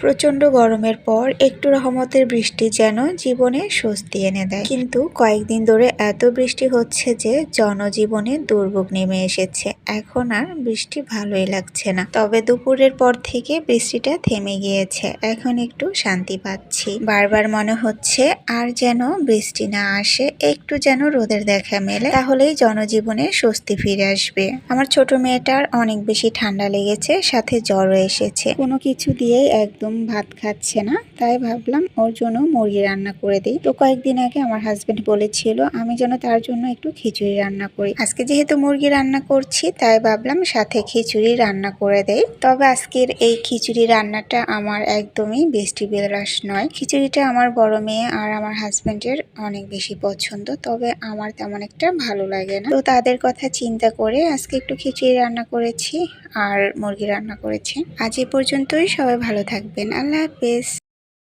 প্রচণ্ড গরমের পর একটু রহমতের বৃষ্টি যেন জীবনে স্বস্তি এনে দেয়, কিন্তু কয়েকদিন ধরে এত বৃষ্টি হচ্ছে যে জনজীবনে দুর্ভোগ নেমে এসেছে। এখন আর বৃষ্টি ভালোই লাগছে না, তবে দুপুরের পর থেকে বৃষ্টিটা থেমে গিয়েছে। এখন একটু শান্তি পাচ্ছি। বারবার মনে হচ্ছে আর যেন বৃষ্টি না আসে, একটু যেন রোদের দেখা মেলে, তাহলেই জনজীবনে স্বস্তি ফিরে আসবে। আমার ছোট মেয়েটার অনেক বেশি ঠান্ডা লেগেছে, সাথে জ্বরও এসেছে। কোনো কিছু দিয়েই একদম ভাত খাচ্ছে না, তাই ভাবলাম ওর জন্য মুরগি রান্না করে দিই। তো কয়েকদিন আগে আমার হাজবেন্ড বলেছিল আমি যেন তার জন্য একটু খিচুড়ি রান্না করি। আজকে যেহেতু মুরগি রান্না করছি, তাই ভাবলাম সাথে খিচুড়ি রান্না করে দেই। তবে আজকের এই খিচুড়ি রান্নাটা আমার একদমই বেস্টি বিলাস নয়। খিচুড়িটা আমার বড় মেয়ে আর আমার হাজবেন্ডের অনেক বেশি পছন্দ, তবে আমার তেমন একটা ভালো লাগে না। তো তাদের কথা চিন্তা করে আজকে একটু খিচুড়ি রান্না করেছি আর মুরগি রান্না করেছি। আজ এ পর্যন্তই। সবাই ভালো থাকবেন। আল্লাহ হাফেজ।